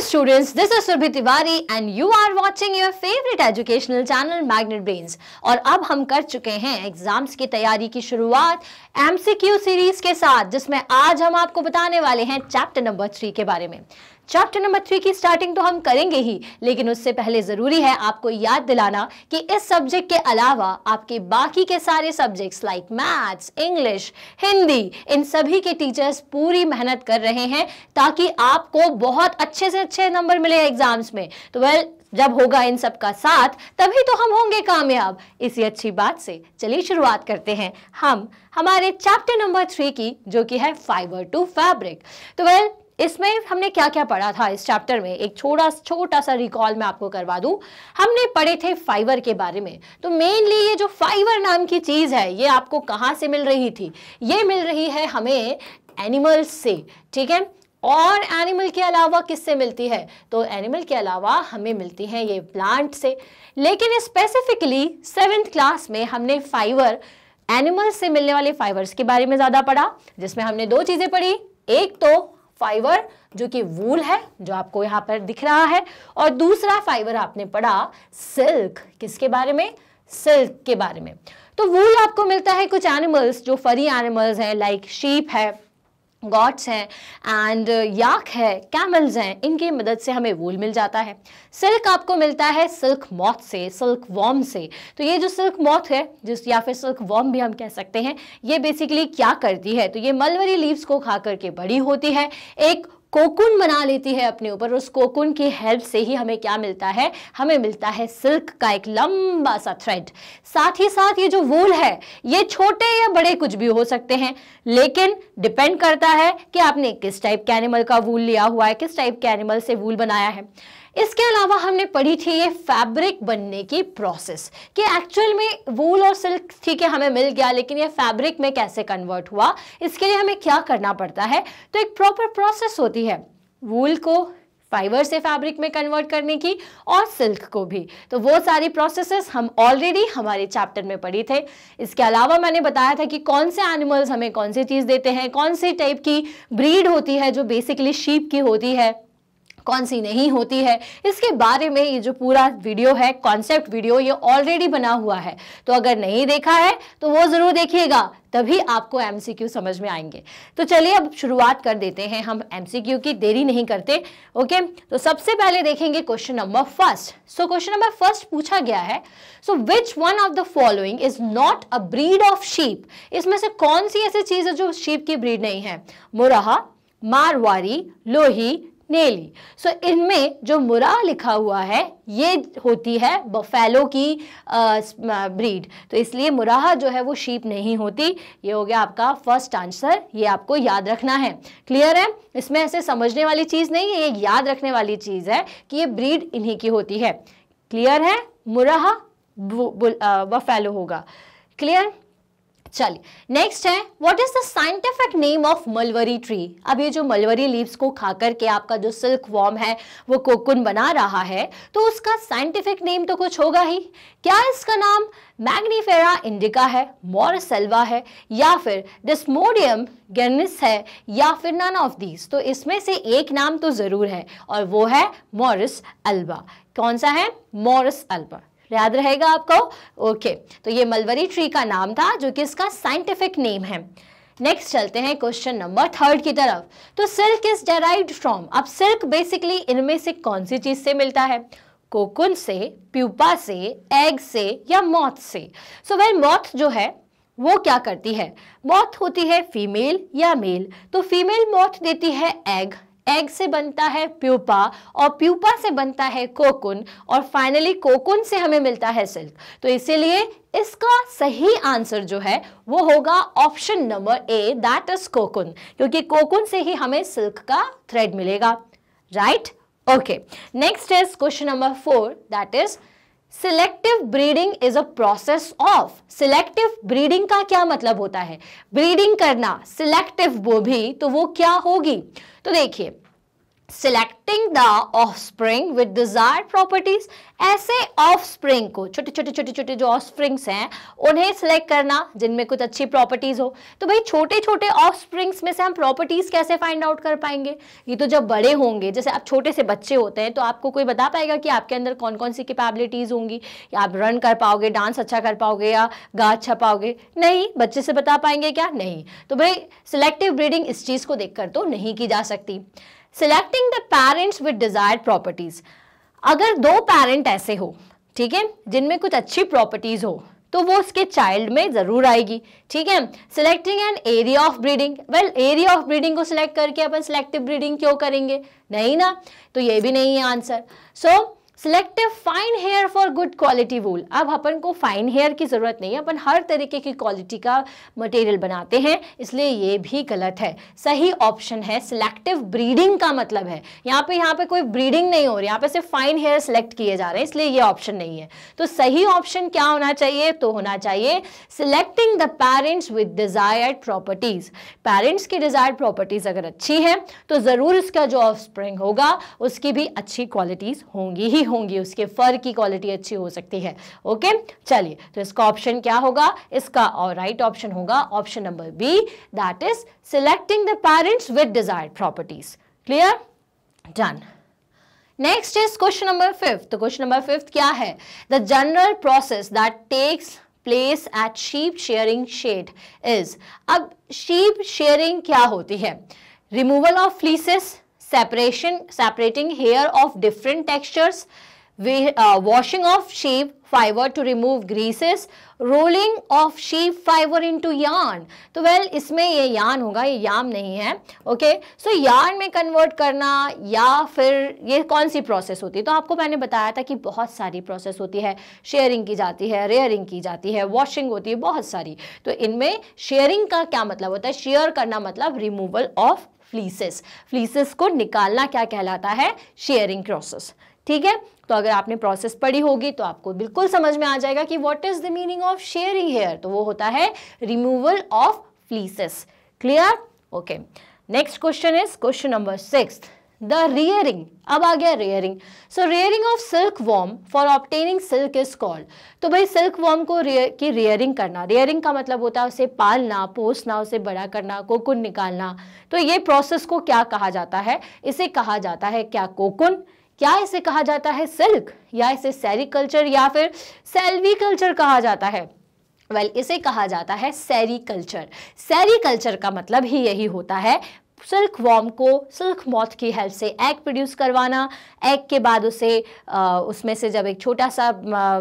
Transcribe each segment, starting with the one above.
students, this is Surbhi Tiwari and you are watching your favorite educational channel Magnet Brains। और अब हम कर चुके हैं एग्जाम्स की तैयारी की शुरुआत MCQ सीरीज के साथ, जिसमें आज हम आपको बताने वाले हैं चैप्टर नंबर 3 के बारे में। चैप्टर नंबर 3 की स्टार्टिंग तो हम करेंगे ही, लेकिन उससे पहले जरूरी है आपको याद दिलाना कि इस सब्जेक्ट के अलावा आपके बाकी के सारे subjects like maths, English, Hindi, इन सभी के टीचर्स पूरी मेहनत कर रहे हैं ताकि आपको बहुत अच्छे से अच्छे नंबर मिले एग्जाम्स में। तो जब होगा इन सब का साथ तभी तो हम होंगे कामयाब। इसी अच्छी बात से चलिए शुरुआत करते हैं हम हमारे चैप्टर नंबर 3 की, जो कि है फाइबर टू फैब्रिक। तो इसमें हमने क्या क्या पढ़ा था इस चैप्टर में, एक छोटा सा रिकॉल मैं आपको करवा दूं। हमने पढ़े थे फाइबर के बारे में। तो मेनली ये जो फाइबर नाम की चीज है, ये आपको कहां से मिल रही थी? ये मिल रही है हमें एनिमल्स से, ठीक है। और एनिमल के अलावा किससे मिलती है? तो एनिमल के अलावा हमें मिलती है ये प्लांट से। लेकिन स्पेसिफिकली 7th क्लास में हमने फाइबर, एनिमल से मिलने वाले फाइबर्स के बारे में ज्यादा पढ़ा, जिसमें हमने दो चीजें पढ़ी। एक तो फाइबर जो कि वूल है, जो आपको यहाँ पर दिख रहा है, और दूसरा फाइबर आपने पढ़ा सिल्क। किसके बारे में? सिल्क के बारे में। तो वूल आपको मिलता है कुछ एनिमल्स जो फरी एनिमल्स हैं, लाइक शीप है, गॉट्स हैं एंड याक है, कैमल्स हैं, इनकी मदद से हमें वूल मिल जाता है। सिल्क आपको मिलता है सिल्क मॉथ से, सिल्क वॉर्म से। तो ये जो सिल्क मॉथ है, जिस या फिर सिल्क वॉर्म भी हम कह सकते हैं, ये बेसिकली क्या करती है? तो ये मलबरी लीव्स को खा करके बड़ी होती है, एक कोकुन बना लेती है अपने ऊपर। उस कोकुन की हेल्प से ही हमें क्या मिलता है? हमें मिलता है सिल्क का एक लंबा सा थ्रेड। साथ ही साथ ये जो वूल है, ये छोटे या बड़े कुछ भी हो सकते हैं, लेकिन डिपेंड करता है कि आपने किस टाइप के एनिमल का वूल लिया हुआ है, किस टाइप के एनिमल से वूल बनाया है। इसके अलावा हमने पढ़ी थी ये फैब्रिक बनने की प्रोसेस, कि एक्चुअल में वूल और सिल्क ठीक है हमें मिल गया, लेकिन ये फैब्रिक में कैसे कन्वर्ट हुआ, इसके लिए हमें क्या करना पड़ता है। तो एक प्रॉपर प्रोसेस होती है वूल को फाइबर से फैब्रिक में कन्वर्ट करने की, और सिल्क को भी। तो वो सारी प्रोसेसेस हम ऑलरेडी हमारे चैप्टर में पढ़ी थे। इसके अलावा मैंने बताया था कि कौन से एनिमल्स हमें कौन सी चीज़ देते हैं, कौन सी टाइप की ब्रीड होती है जो बेसिकली शीप की होती है, कौन सी नहीं होती है। इसके बारे में ये जो पूरा वीडियो है, कॉन्सेप्ट वीडियो, ये ऑलरेडी बना हुआ है। तो अगर नहीं देखा है तो वो जरूर देखिएगा, तभी आपको MCQ समझ में आएंगे। तो चलिए अब शुरुआत कर देते हैं हम MCQ की, देरी नहीं करते। ओके, तो सबसे पहले देखेंगे question number 1। So question number 1 पूछा गया है, so which one of the following is not a breed of sheep? इसमें से कौन सी ऐसी चीज है जो शीप की ब्रीड नहीं है? मुराहा, मारवाड़ी, लोही, नेली। सो इनमें जो मुरा लिखा हुआ है ये होती है बफेलो की ब्रीड, तो इसलिए मुराहा जो है वो शीप नहीं होती। ये हो गया आपका फर्स्ट आंसर, ये आपको याद रखना है। क्लियर है? इसमें ऐसे समझने वाली चीज नहीं है, ये याद रखने वाली चीज है कि ये ब्रीड इन्हीं की होती है। क्लियर है? मुराहा बफेलो होगा। क्लियर? चलिए नेक्स्ट है, what is the scientific name of mulberry tree? अब ये जो मलबरी लीव्स को खा करके आपका जो सिल्क वॉर्म है वो कोकुन बना रहा है, तो उसका साइंटिफिक नेम तो कुछ होगा ही। क्या इसका नाम मैग्नीफेरा इंडिका है, मॉरिस एल्वा है, या फिर डिस्मोडियम गेर्निस है, या फिर नन ऑफ दीज? तो इसमें से एक नाम तो जरूर है, और वो है मॉरिस एल्वा। कौन सा है? Morris Elva. याद रहेगा आपको? ओके, तो ये मलबरी ट्री का नाम था, जो कि इसका साइंटिफिक नेम है। नेक्स्ट चलते हैं क्वेश्चन नंबर 3 की तरफ। तो सिल्क इज डेराइव्ड फ्रॉम, अब सिल्क बेसिकली इनमें से कौन सी चीज से मिलता है? कोकुन से, प्यूपा से, एग से, या मॉथ से? सो मॉथ जो है वो क्या करती है? मॉथ होती है फीमेल या मेल। तो फीमेल मॉथ देती है एग, एग से बनता है प्यूपा, और प्यूपा से बनता है कोकुन, और फाइनली कोकुन से हमें मिलता है सिल्क। तो इसीलिए इसका सही आंसर जो है वो होगा option number A, that is cocoon, क्योंकि कोकुन से ही हमें सिल्क का थ्रेड मिलेगा। Right? Okay, next is question number 4, that is selective breeding is a process of. Selective breeding का क्या मतलब होता है? ब्रीडिंग करना, सिलेक्टिव वो भी, तो वो क्या होगी? तो देखिए, selecting the offspring with desired properties, ऐसे ऑफस्प्रिंग को, छोटे छोटे छोटे छोटे जो ऑफस्प्रिंग्स हैं उन्हें सिलेक्ट करना जिनमें कुछ अच्छी प्रॉपर्टीज हो। तो भाई छोटे छोटे ऑफस्प्रिंग्स में से हम प्रॉपर्टीज कैसे फाइंड आउट कर पाएंगे? ये तो जब बड़े होंगे, जैसे आप छोटे से बच्चे होते हैं तो आपको कोई बता पाएगा कि आपके अंदर कौन कौन सी कैपेबिलिटीज होंगी, या आप रन कर पाओगे, डांस अच्छा कर पाओगे, या गा अच्छा पाओगे? नहीं, बच्चे से बता पाएंगे क्या? नहीं। तो भाई सिलेक्टिव ब्रीडिंग इस चीज को देखकर तो नहीं की जा सकती। Selecting the parents with desired properties, अगर दो पेरेंट ऐसे हो, ठीक है, जिनमें कुछ अच्छी प्रॉपर्टीज हो, तो वो उसके चाइल्ड में जरूर आएगी, ठीक है। Selecting an area of breeding, well area of breeding को सिलेक्ट करके अपन सिलेक्टिव ब्रीडिंग क्यों करेंगे? नहीं ना, तो ये भी नहीं है answer. So selective fine hair for good quality wool, अब अपन को फाइन हेयर की जरूरत नहीं है, अपन हर तरीके की क्वालिटी का मटेरियल बनाते हैं, इसलिए ये भी गलत है। सही ऑप्शन है सिलेक्टिव ब्रीडिंग का मतलब है यहाँ पे कोई ब्रीडिंग नहीं हो रही, यहाँ पे सिर्फ फाइन हेयर सिलेक्ट किए जा रहे हैं, इसलिए ये ऑप्शन नहीं है। तो सही ऑप्शन क्या होना चाहिए? तो होना चाहिए selecting the parents with desired properties. Parents की डिजायर्ड प्रॉपर्टीज अगर अच्छी है तो जरूर इसका जो ऑफस्प्रिंग होगा उसकी भी अच्छी क्वालिटीज होंगी ही होंगी, उसके फर की क्वालिटी अच्छी हो सकती है। ओके, चलिए, तो इसका ऑप्शन क्या होगा? इसका और राइट ऑप्शन होगा option number B, that is selecting the parents with desired properties. Clear? Done. Next is question number 5। तो क्वेश्चन नंबर 5 क्या है? The general process that takes place at sheep shearing shed is. अब sheep shearing क्या होती है? Removal of fleeces, separating hair of different textures, washing of sheep fiber to remove greases, rolling of sheep fiber into yarn। तो well इसमें ये yarn होगा, ये याम नहीं है। ओके, सो yarn में कन्वर्ट करना या फिर ये कौन सी प्रोसेस होती है? तो आपको मैंने बताया था कि बहुत सारी प्रोसेस होती है, शेयरिंग की जाती है, रेयरिंग की जाती है, वॉशिंग होती है, बहुत सारी। तो इनमें शेयरिंग का क्या मतलब होता है? शेयर करना मतलब रिमूवल ऑफ फ्लीसेस, फ्लीसेस को निकालना क्या कहलाता है? Sharing process. ठीक है, तो अगर आपने प्रोसेस पढ़ी होगी तो आपको बिल्कुल समझ में आ जाएगा कि what is the meaning of shearing hair. तो वो होता है removal of fleeces. Clear? Okay, next question is question number 6, the rearing. अब आ गया rearing. So rearing of silk worm for obtaining silk is called. तो भाई सिल्क वॉर्म को की रेयरिंग करना, रेयरिंग का मतलब होता है उसे पालना, पोसना, उसे बड़ा करना, कोकुन निकालना। तो ये प्रोसेस को क्या कहा जाता है? इसे कहा जाता है क्या कोकुन, क्या इसे कहा जाता है सिल्क, या इसे सेरिकल्चर या फिर सेल्वीकल्चर कहा जाता है? वेल, इसे कहा जाता है सेरिकल्चर। सेरिकल्चर का मतलब ही यही होता है सिल्क वॉर्म को सिल्क मॉथ की हेल्प से एग प्रोड्यूस करवाना। एग के बाद उसे उसमें से जब एक छोटा सा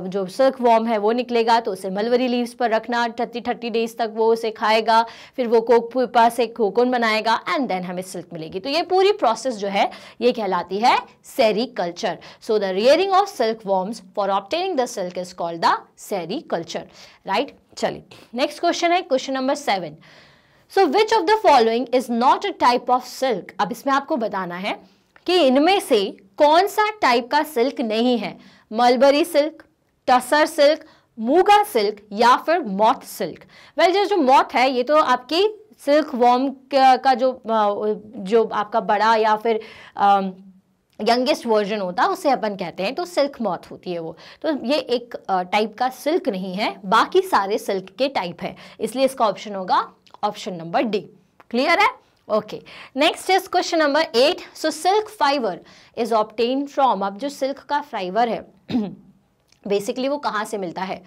जो सिल्क वॉर्म है वो निकलेगा तो उसे मलबरी लीव्स पर रखना, 30 डेज तक वो उसे खाएगा, फिर वो कोकुपा से कोकुन बनाएगा एंड देन हमें सिल्क मिलेगी। तो ये पूरी प्रोसेस जो है ये कहलाती है sericulture. So the rearing of silk worms for obtaining the silk is called the sericulture. Right, चलिए नेक्स्ट क्वेश्चन है question number 7। So which of the following is not a type of silk? अब इसमें आपको बताना है कि इनमें से कौन सा टाइप का सिल्क नहीं है। Mulberry silk, tussar silk, Muga silk या फिर मॉथ सिल्क। वेल, जो मॉथ है ये तो आपकी सिल्क वॉर्म का जो आपका बड़ा या फिर यंगेस्ट वर्जन होता है उसे अपन कहते हैं, तो सिल्क मॉथ होती है वो। तो ये एक टाइप का सिल्क नहीं है, बाकी सारे सिल्क के टाइप है, इसलिए इसका ऑप्शन होगा ऑप्शन नंबर डी। क्लियर है? Okay, next is question number 8। So silk fibre is obtain from. अब जो सिल्क का फाइबर है बेसिकली वो कहाँ से मिलता है?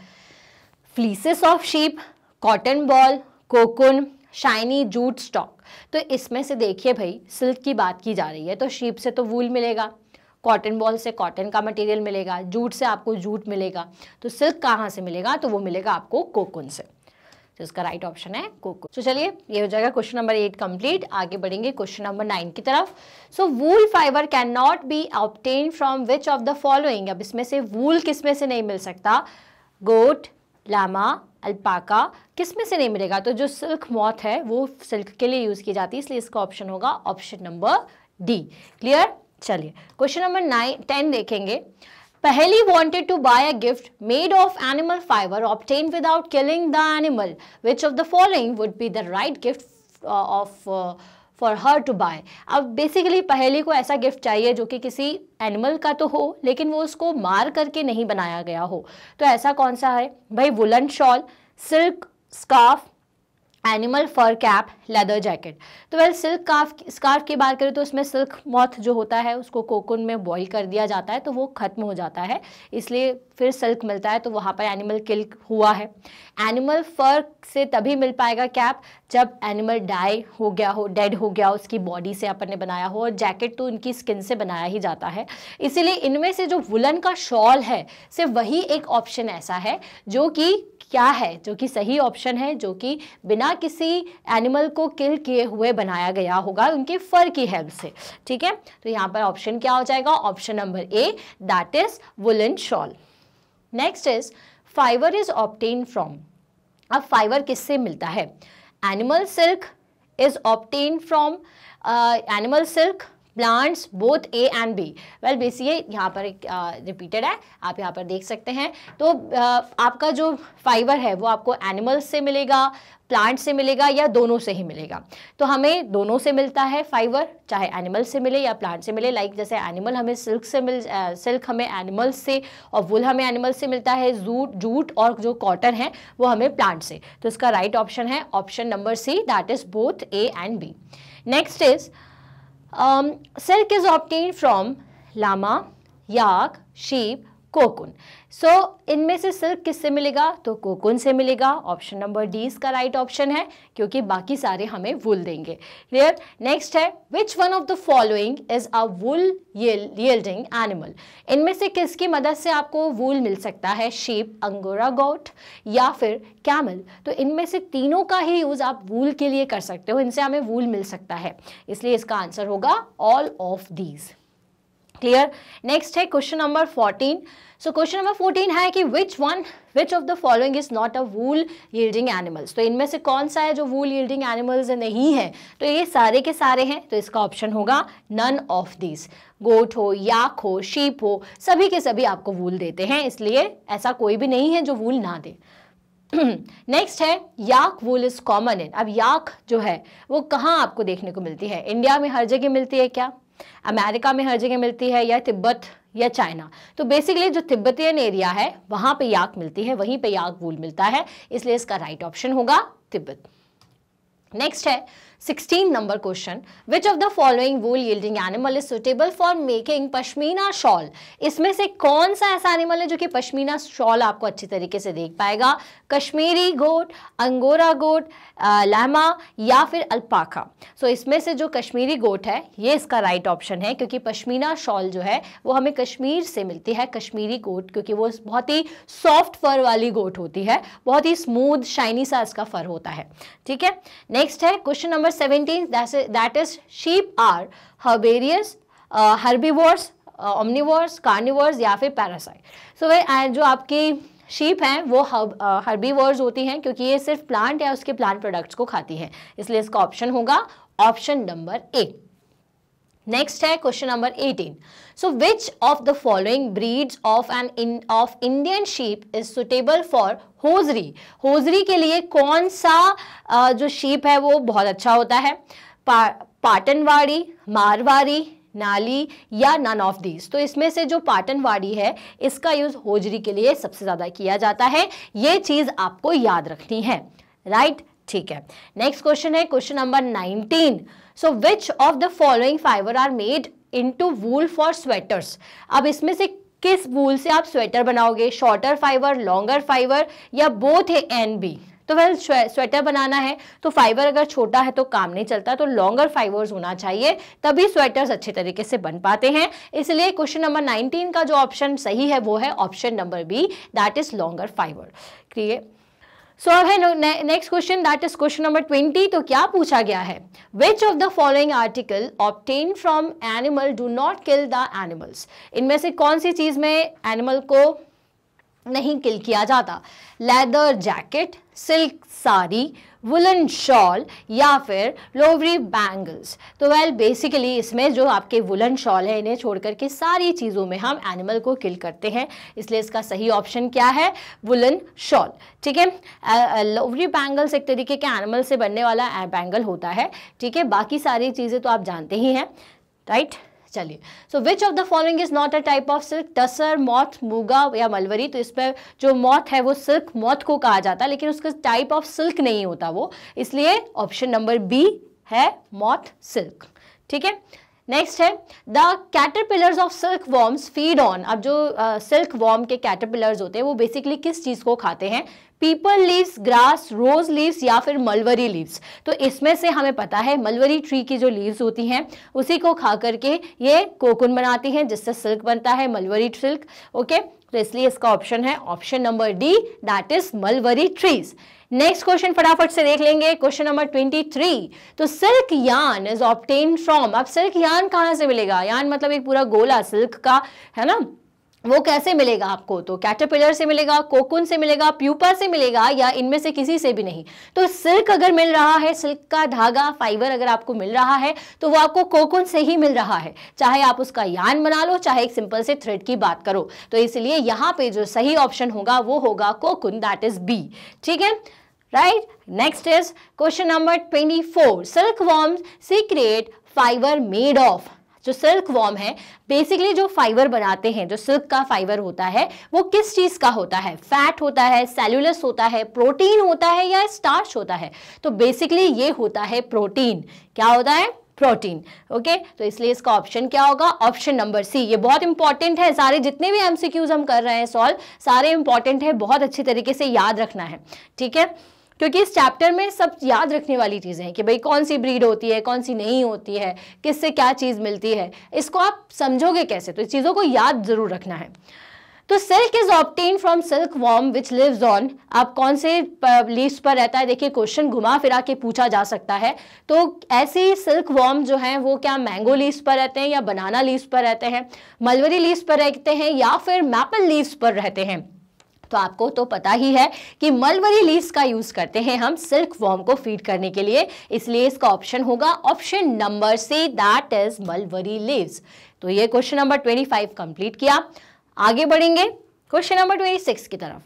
Fleeces of sheep, cotton ball, cocoon, shiny jute stalk. तो इसमें से देखिए भाई, सिल्क की बात की जा रही है तो शीप से तो वूल मिलेगा, कॉटन बॉल से कॉटन का मटेरियल मिलेगा, जूट से आपको जूट मिलेगा। तो सिल्क कहाँ से मिलेगा? तो वो मिलेगा आपको कोकुन से। तो इसका राइट ऑप्शन है कोकुन। तो चलिए, ये हो जाएगा क्वेश्चन नंबर 8 कंप्लीट। आगे बढ़ेंगे क्वेश्चन नंबर 9 की तरफ। So wool fibre can not be obtain from which of the following. अब इसमें से वूल किस में से नहीं मिल सकता? गोट, लामा, अल्पाका, किस में से नहीं मिलेगा? तो जो सिल्क मॉथ है वो सिल्क के लिए यूज की जाती है, इसलिए इसका ऑप्शन होगा ऑप्शन नंबर डी। क्लियर? चलिए क्वेश्चन नंबर 10 देखेंगे। पहली wanted to buy a gift made of animal fiber obtained without killing the animal. Which of the following would be the right gift for her to buy. अब basically पहेली को ऐसा gift चाहिए जो कि किसी एनिमल का तो हो लेकिन वो उसको मार करके नहीं बनाया गया हो। तो ऐसा कौन सा है भाई? Woollen shawl, silk scarf, animal fur cap, leather jacket. तो वेल सिल्क स्कार्फ की बात करें तो इसमें सिल्क मॉथ जो होता है उसको कोकून में बॉईल कर दिया जाता है तो वो खत्म हो जाता है, इसलिए फिर सिल्क मिलता है, तो वहाँ पर एनिमल किल हुआ है। एनिमल फर से तभी मिल पाएगा कैप जब एनिमल डाई हो गया हो, डेड हो गया, उसकी बॉडी से अपन ने बनाया हो, और जैकेट तो उनकी स्किन से बनाया ही जाता है। इसीलिए इनमें से जो वुलन का शॉल है सिर्फ वही एक ऑप्शन ऐसा है जो कि क्या है, जो कि सही ऑप्शन है, जो कि बिना किसी एनिमल को किल किए हुए बनाया गया होगा उनके फर की हेल्प से। ठीक है, तो यहाँ पर ऑप्शन क्या हो जाएगा? Option number A, that is woollen shawl. Next is fibre is obtain from. अब फाइबर किससे मिलता है? Animal silk is obtain from animal silk, plants both A and B. Well बेसिए यहाँ पर एक रिपीटेड है, आप यहाँ पर देख सकते हैं। तो आपका जो फाइबर है वो आपको एनिमल से मिलेगा, प्लांट से मिलेगा, या दोनों से ही मिलेगा। तो हमें दोनों से मिलता है फाइबर, चाहे एनिमल से मिले या प्लांट से मिले। लाइक जैसे एनिमल हमें सिल्क हमें एनिमल से, और वुल हमें एनिमल से मिलता है, जूट और जो कॉटन है वो हमें प्लांट से। तो इसका राइट ऑप्शन है option number C, that is both A and B. Next is silk is obtained from llama, yak, sheep, cocoon. So इनमें से सिल्क किससे मिलेगा? तो कोकून से मिलेगा। ऑप्शन नंबर डी इसका राइट ऑप्शन है, क्योंकि बाकी सारे हमें वुल देंगे। क्लियर? नेक्स्ट है, which one of the following is a wool yielding animal. इनमें से किसकी मदद से आपको वूल मिल सकता है? शीप, अंगोरा गोट या फिर कैमल। तो इनमें से तीनों का ही यूज आप वूल के लिए कर सकते हो, इनसे हमें वूल मिल सकता है, इसलिए इसका आंसर होगा all of these. Clear? Next है question number 14। So question number 14 है कि which of the following is not a wool yielding animals. तो इनमें से कौन सा है जो वूल यील्डिंग एनिमल्स नहीं है? तो ये सारे के सारे हैं, तो इसका ऑप्शन होगा नन ऑफ दीज। गोट हो, याक हो, शीप हो, सभी के सभी आपको वूल देते हैं, इसलिए ऐसा कोई भी नहीं है जो वूल ना दे। नेक्स्ट है, याक वूल इज कॉमन इन। अब याक जो है वो कहाँ आपको देखने को मिलती है? इंडिया में हर जगह मिलती है क्या? अमेरिका में हर जगह मिलती है, या तिब्बत या चाइना? तो बेसिकली जो तिब्बतियन एरिया है वहां पे याक मिलती है, वहीं पे याक वूल मिलता है, इसलिए इसका राइट ऑप्शन होगा तिब्बत। नेक्स्ट है 16 number question, which of the following wool yielding animal is suitable for making pashmina shawl. इसमें से कौन सा ऐसा एनिमल है जो कि पश्मीना शॉल आपको अच्छी तरीके से देख पाएगा? कश्मीरी गोट, अंगोरा गोट, लामा या फिर अल्पाका। सो इसमें से जो कश्मीरी गोट है ये इसका राइट ऑप्शन है, क्योंकि पश्मीना शॉल जो है वो हमें कश्मीर से मिलती है, कश्मीरी गोट, क्योंकि वो बहुत ही सॉफ्ट फर वाली गोट होती है, बहुत ही स्मूथ शाइनी सा इसका फर होता है। ठीक है, नेक्स्ट है question number 17, that is sheep are herbaceous, herbivores, omnivores, carnivores या फिर parasite। सो जो आपकी शीप हैं वो हर्बीवर्स होती हैं, क्योंकि ये सिर्फ प्लांट या उसके प्लांट प्रोडक्ट्स को खाती हैं, इसलिए इसका ऑप्शन होगा ऑप्शन नंबर ए। नेक्स्ट है question number 18। So which of the following breeds of Indian sheep is suitable for hosiery. Hosiery के लिए कौन सा जो शीप है वो बहुत अच्छा होता है? पाटनवाड़ी, मारवाड़ी, नाली या नन ऑफ दीज। तो इसमें से जो पाटनवाड़ी है इसका यूज होजरी के लिए सबसे ज्यादा किया जाता है, ये चीज आपको याद रखनी है। राइट? ठीक है, नेक्स्ट क्वेश्चन है question number 19। So which of the following fibre are made into wool for sweaters. अब इसमें से किस वूल से आप स्वेटर बनाओगे? शॉर्टर फाइबर, लॉन्गर फाइबर या बोथ ए एंड बी। तो वेल स्वेटर बनाना है तो फाइबर अगर छोटा है तो काम नहीं चलता, तो लॉन्गर फाइबर्स होना चाहिए, तभी स्वेटर्स अच्छे तरीके से बन पाते हैं। इसलिए क्वेश्चन नंबर 19 का जो ऑप्शन सही है वो है option number B, that is longer fibre. Clear? So अब है next question, that is question number 20। तो क्या पूछा गया है? Which of the following article obtain from animal do not kill the animals. इनमें से कौन सी चीज में एनिमल को नहीं किल किया जाता? Leather jacket, silk sari, woollen shawl या फिर लोवरी बैंगल्स। तो वेल बेसिकली इसमें जो आपके वुलन शॉल है इन्हें छोड़ करके सारी चीज़ों में हम एनिमल को किल करते हैं, इसलिए इसका सही ऑप्शन क्या है, वुलन शॉल। ठीक है, लोवरी बैंगल्स एक तरीके के एनिमल से बनने वाला बैंगल होता है। ठीक है, बाकी सारी चीज़ें तो आप जानते ही हैं, राइट। चलिए, so which of the following is not a type of silk, tussar, moth, muga या मलवरी। तो इसमें जो मॉथ है वो सिल्क मॉथ को कहा जाता है, लेकिन उसका टाइप ऑफ सिल्क नहीं होता वो, इसलिए ऑप्शन नंबर बी है मॉथ सिल्क। ठीक है, नेक्स्ट है the caterpillars of silk worms feed on. अब जो सिल्क वॉर्म के कैटरपिलर्स होते हैं वो बेसिकली किस चीज को खाते हैं, पीपल लीव्स, ग्रास, रोज लीव्स या फिर मलवरी लीव्स। तो इसमें से हमें पता है मलवरी ट्री की जो लीव्स होती हैं उसी को खा करके ये कोकून बनाती हैं जिससे सिल्क बनता है, मलवरी सिल्क। ओके, तो इसलिए इसका ऑप्शन है option number D, that is मलवरी trees. Next question फटाफट से देख लेंगे, क्वेश्चन नंबर 23। तो silk yarn is obtained from. अब सिल्क यार्न कहाँ से मिलेगा, यार्न मतलब एक पूरा गोला सिल्क का है ना, वो कैसे मिलेगा आपको, तो कैटरपिलर से मिलेगा, कोकून से मिलेगा, प्यूपा से मिलेगा या इनमें से किसी से भी नहीं। तो सिल्क अगर मिल रहा है, सिल्क का धागा फाइबर अगर आपको मिल रहा है तो वो आपको कोकून से ही मिल रहा है, चाहे आप उसका यार्न बना लो चाहे एक सिंपल से थ्रेड की बात करो। तो इसलिए यहाँ पे जो सही ऑप्शन होगा वो होगा कोकून, दैट इज बी। ठीक है, right. Next is question number 24। Silk worms secrete fibre made of. जो सिल्क वॉर्म है बेसिकली जो फाइबर बनाते हैं, जो सिल्क का फाइबर होता है वो किस चीज का होता है, फैट होता है, सेल्यूलस होता है, प्रोटीन होता है या स्टार्च होता है। तो बेसिकली ये होता है प्रोटीन। क्या होता है, प्रोटीन। ओके, तो इसलिए इसका ऑप्शन क्या होगा, ऑप्शन नंबर सी। ये बहुत इंपॉर्टेंट है, सारे जितने भी एमसीक्यूज हम कर रहे हैं सॉल्व सारे इंपॉर्टेंट है, बहुत अच्छी तरीके से याद रखना है। ठीक है, क्योंकि इस चैप्टर में सब याद रखने वाली चीज़ें हैं कि भाई कौन सी ब्रीड होती है, कौन सी नहीं होती है, किससे क्या चीज़ मिलती है, इसको आप समझोगे कैसे, तो इस चीज़ों को याद जरूर रखना है। तो silk is obtain from silk worm which lives on. आप कौन से लीव्स पर रहता है, देखिए क्वेश्चन घुमा फिरा के पूछा जा सकता है। तो ऐसी सिल्क वॉर्म जो है वो क्या मैंगो लीव्स पर रहते हैं या बनाना लीव्स पर रहते हैं, मलवरी लीव्स पर रहते हैं या फिर मैपल लीव्स पर रहते हैं। तो आपको तो पता ही है कि मलवरी लीव्स का यूज करते हैं हम सिल्क वॉर्म को फीड करने के लिए, इसलिए इसका ऑप्शन होगा option number C, that is mulberry leaves. तो ये क्वेश्चन नंबर 25 कंप्लीट किया। आगे बढ़ेंगे क्वेश्चन नंबर 26 की तरफ।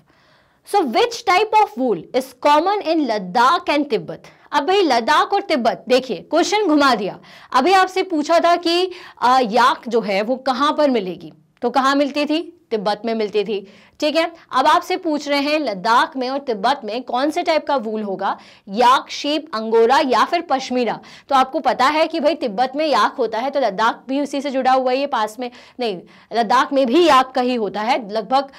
So which type of wool is common in Ladakh and Tibet. अब भाई लद्दाख और तिब्बत, देखिए क्वेश्चन घुमा दिया। अभी आपसे पूछा था कि याक जो है वो कहां पर मिलेगी, तो कहां मिलती थी, तिब्बत में मिलती थी। ठीक है, अब आपसे पूछ रहे हैं लद्दाख में और तिब्बत में कौन से टाइप का वूल होगा, याक, शीप, अंगोरा या फिर पश्मीना। तो आपको पता है कि भाई तिब्बत में याक होता है तो लद्दाख भी उसी से जुड़ा हुआ है, ये पास में नहीं, लद्दाख में भी याक का ही होता है। लगभग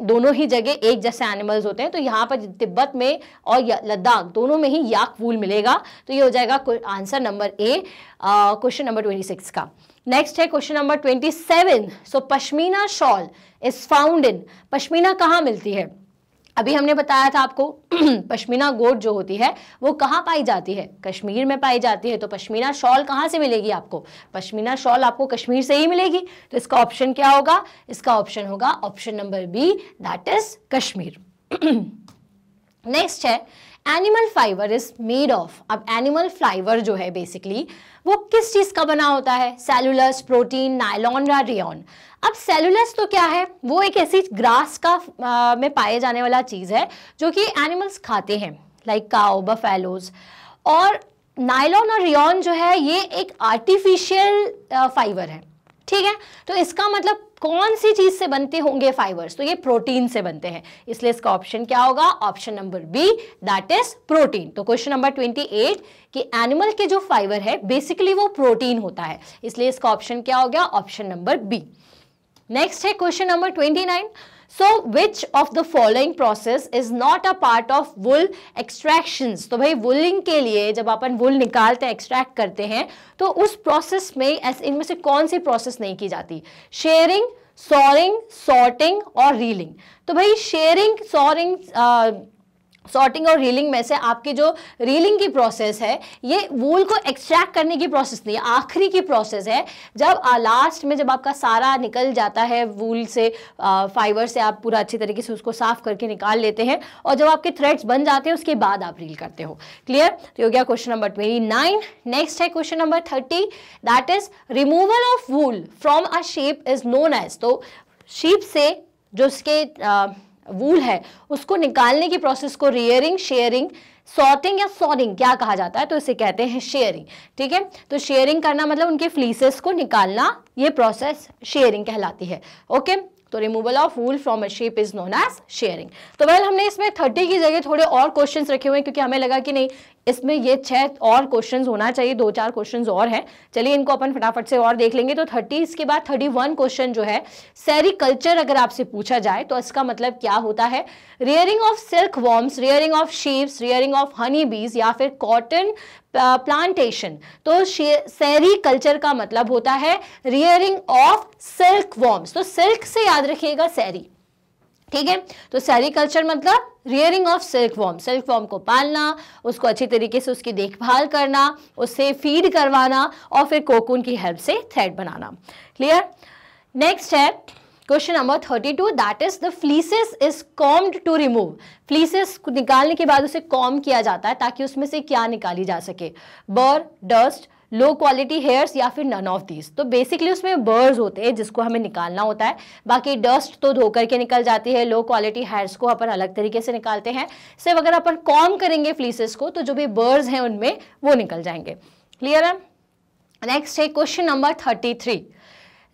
दोनों ही जगह एक जैसे एनिमल्स होते हैं, तो यहाँ पर तिब्बत में और लद्दाख दोनों में ही याक वूल मिलेगा। तो ये हो जाएगा answer number A, question number 26 का। नेक्स्ट है question number 27। So pashmina shawl is found in. Pashmina कहाँ मिलती है, अभी हमने बताया था आपको पश्मीना गोट जो होती है वो कहाँ पाई जाती है, कश्मीर में पाई जाती है। तो पश्मीना शॉल कहाँ से मिलेगी आपको, पश्मीना शॉल आपको कश्मीर से ही मिलेगी। तो इसका ऑप्शन क्या होगा, इसका ऑप्शन होगा option number B, that is cashmere. Next है animal fibre is made of. अब एनिमल फाइबर जो है बेसिकली वो किस चीज का बना होता है, सेलुलस, प्रोटीन, नायलॉन या रेयॉन। अब सेलुलस तो क्या है, वो एक ऐसी ग्रास का में पाए जाने वाला चीज है जो कि एनिमल्स खाते हैं, लाइक काउ, बफेलोज। और नायलॉन और रेयॉन जो है ये एक आर्टिफिशियल फाइबर है। ठीक है, तो इसका मतलब कौन सी चीज से बनते होंगे फाइबर्स, तो ये प्रोटीन से बनते हैं, इसलिए इसका ऑप्शन क्या होगा, option number B, that is protein. तो क्वेश्चन नंबर 28 कि एनिमल के जो फाइबर है बेसिकली वो प्रोटीन होता है, इसलिए इसका ऑप्शन क्या हो गया, ऑप्शन नंबर बी। नेक्स्ट है question number 29। So which of the following process is not a part of wool extractions. तो भाई वुलिंग के लिए जब अपन वुल निकालते हैं, एक्सट्रैक्ट करते हैं, तो उस प्रोसेस में इनमें से कौन सी प्रोसेस नहीं की जाती, शेयरिंग, सॉरिंग, सॉर्टिंग और रीलिंग। तो भाई शेयरिंग, सॉरिंग, सॉर्टिंग और रीलिंग में से आपकी जो रीलिंग की प्रोसेस है ये वूल को एक्सट्रैक्ट करने की प्रोसेस नहीं है, आखिरी की प्रोसेस है। जब लास्ट में जब आपका सारा निकल जाता है वूल से, फाइबर से आप पूरा अच्छी तरीके से उसको साफ करके निकाल लेते हैं और जब आपके थ्रेड्स बन जाते हैं उसके बाद आप रील करते हो। क्लियर? तो हो गया क्वेश्चन नंबर 29। नेक्स्ट है question number 30, that is removal of wool from a sheep is known as. तो शीप से जो उसके वूल है उसको निकालने की प्रोसेस को रियरिंग, शेयरिंग, सॉर्टिंग या सॉर्टिंग क्या कहा जाता है? तो इसे कहते हैं शेयरिंग। ठीक है, तो शेयरिंग करना मतलब उनके फ्लीसेस को निकालना, ये प्रोसेस शेयरिंग कहलाती है। ओके, तो removal of wool from a sheep is known as shearing. तो वेल हमने इसमें 30 की जगह थोड़े और क्वेश्चंस रखे हुए हैं क्योंकि हमें लगा कि नहीं इसमें ये 6 और क्वेश्चंस होना चाहिए, 2-4 क्वेश्चंस और हैं। चलिए इनको अपन फटाफट से और देख लेंगे। तो 30 के बाद 31 क्वेश्चन जो है, सेरिकल्चर अगर आपसे पूछा जाए तो इसका मतलब क्या होता है? Rearing of silk worms, rearing of sheeps, rearing of honey बीज या फिर कॉटन प्लांटेशन। तो सेरिकल्चर का मतलब होता है रियरिंग ऑफ सिल्क वॉर्म्स। तो सिल्क से याद रखिएगा सेरी। ठीक है, तो सेरिकल्चर मतलब rearing of silk warm, silk worm को पालना, उसको अच्छी तरीके से उसकी देखभाल करना, उससे फीड करवाना और फिर कोकून की हेल्प से थ्रेड बनाना। क्लियर? नेक्स्ट है question number 32, that is the fleeces is combed to remove. Fleeces को निकालने के बाद उसे कॉम किया जाता है ताकि उसमें से क्या निकाली जा सके? बर, डस्ट, लो क्वालिटी हेयर्स या फिर नन ऑफ दीज। तो बेसिकली उसमें बर्ड्स होते हैं जिसको हमें निकालना होता है, बाकी डस्ट तो धो करके निकल जाती है, लो क्वालिटी हेयर्स को अपन अलग तरीके से निकालते हैं। सिर्फ अगर अपन कॉम करेंगे फ्लीसेस को तो जो भी बर्ड्स हैं उनमें वो निकल जाएंगे। क्लियर है? नेक्स्ट है question number 33,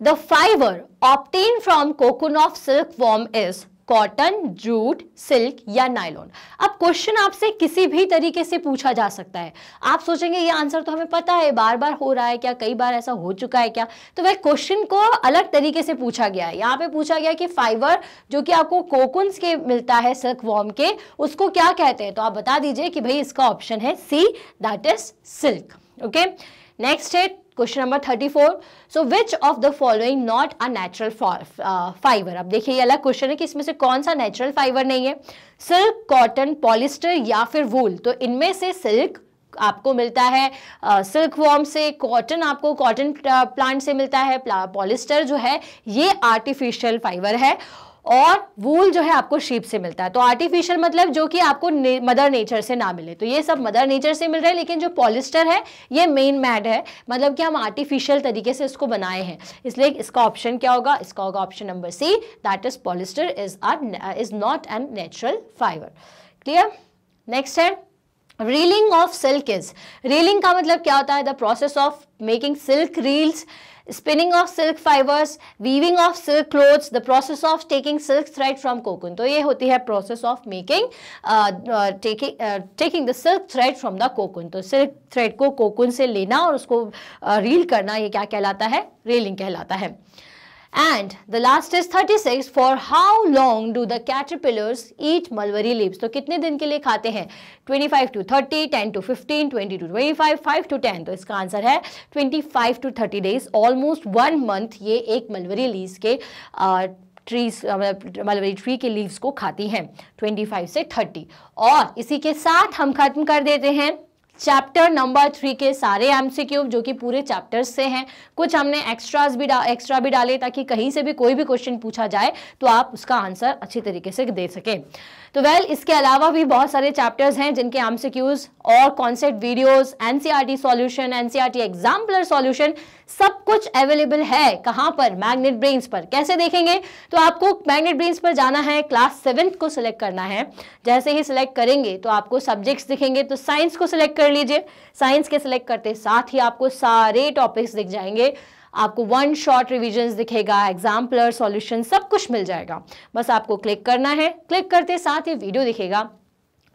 the fibre obtain from cocoon of silk worm is cotton, jute, silk या नायलॉन। अब क्वेश्चन आपसे किसी भी तरीके से पूछा जा सकता है। आप सोचेंगे ये आंसर तो हमें पता है, बार बार हो रहा है क्या, कई बार ऐसा हो चुका है क्या? तो वह क्वेश्चन को अलग तरीके से पूछा गया है। यहाँ पे पूछा गया कि फाइबर जो कि आपको कोकून्स के मिलता है सिल्क वॉर्म के, उसको क्या कहते हैं? तो आप बता दीजिए कि भाई इसका ऑप्शन है C, that is silk. Okay, next है question number 34, so which of the following not a natural fibre. अब देखिए ये अलग क्वेश्चन है कि इसमें से कौन सा नेचुरल फाइबर नहीं है? सिल्क, कॉटन, पॉलिस्टर या फिर वूल। तो इनमें से सिल्क आपको मिलता है सिल्क वॉर्म से, कॉटन आपको कॉटन प्लांट से मिलता है, पॉलिस्टर जो है ये आर्टिफिशियल फाइबर है और वूल जो है आपको शीप से मिलता है। तो आर्टिफिशियल मतलब जो कि आपको मदर नेचर से ना मिले, तो ये सब मदर नेचर से मिल रहे हैं, लेकिन जो पॉलिस्टर है ये मेन मैड है, मतलब कि हम आर्टिफिशियल तरीके से इसको बनाए हैं। इसलिए इसका ऑप्शन क्या होगा? इसका होगा option number C, that is polyester is not an natural fibre. Clear? Next है reeling of silk is. Reeling का मतलब क्या होता है? The process of making silk reels, spinning of silk fibers, weaving of silk clothes, the process of taking silk thread from cocoon। तो ये होती है process of making taking the silk thread from the cocoon। तो silk thread को cocoon से लेना और उसको रील करना, ये क्या कहलाता है? रीलिंग कहलाता है। And the last is 36, for how long do the caterpillars eat mulberry leaves? तो कितने दिन के लिए खाते हैं? 25 to 30, 10 to 15, 20 to 25, 5 to 10। तो इसका आंसर है 25 to 30 days, ऑलमोस्ट 1 month ये एक मलबरी लीव्स के ट्रीज, मलबरी ट्री के लीव्स को खाती हैं, 25 से 30। और इसी के साथ हम खत्म कर देते हैं चैप्टर नंबर 3 के सारे एमसीक्यू जो कि पूरे चैप्टर्स से हैं। कुछ हमने एक्स्ट्रा भी डाले ताकि कहीं से भी कोई भी क्वेश्चन पूछा जाए तो आप उसका आंसर अच्छी तरीके से दे सकें। तो वेल इसके अलावा भी बहुत सारे चैप्टर्स हैं जिनके एमसीक्यूज और concept videos, NCERT solution, NCERT exemplar solution सब कुछ अवेलेबल है। कहां पर? मैग्नेट ब्रेन्स पर। कैसे देखेंगे? तो आपको मैग्नेट ब्रेन्स पर जाना है, क्लास 7th को सिलेक्ट करना है। जैसे ही सिलेक्ट करेंगे तो आपको सब्जेक्ट्स दिखेंगे, तो साइंस को सिलेक्ट कर लीजिए। साइंस के सिलेक्ट करते साथ ही आपको सारे टॉपिक्स दिख जाएंगे, आपको 1 शॉर्ट रिविजन्स दिखेगा, एग्जाम्पलर सॉल्यूशन सब कुछ मिल जाएगा। बस आपको क्लिक करना है, क्लिक करते साथ ही वीडियो दिखेगा।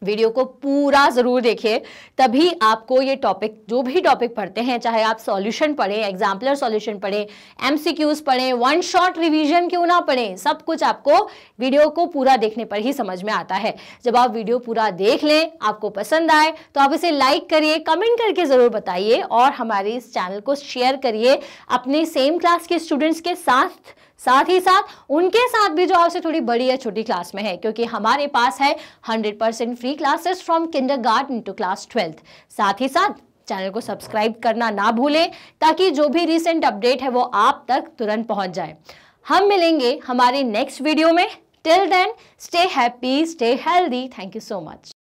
वीडियो को पूरा जरूर देखिए, तभी आपको ये टॉपिक, जो भी टॉपिक पढ़ते हैं, चाहे आप सॉल्यूशन पढ़ें, एग्जाम्पलर सॉल्यूशन पढ़ें, एमसीक्यूज पढ़ें, 1 शॉर्ट रिवीजन क्यों ना पढ़ें, सब कुछ आपको वीडियो को पूरा देखने पर ही समझ में आता है। जब आप वीडियो पूरा देख लें, आपको पसंद आए तो आप इसे लाइक करिए, कमेंट करके जरूर बताइए और हमारे इस चैनल को शेयर करिए अपने सेम क्लास के स्टूडेंट्स के साथ। साथ ही साथ उनके साथ भी जो आपसे थोड़ी बड़ी या छोटी क्लास में है, क्योंकि हमारे पास है 100% free classes from kindergarten to class 12th। साथ ही साथ चैनल को सब्सक्राइब करना ना भूलें ताकि जो भी रिसेंट अपडेट है वो आप तक तुरंत पहुंच जाए। हम मिलेंगे हमारे नेक्स्ट वीडियो में। Till then stay happy, stay healthy. Thank you so much.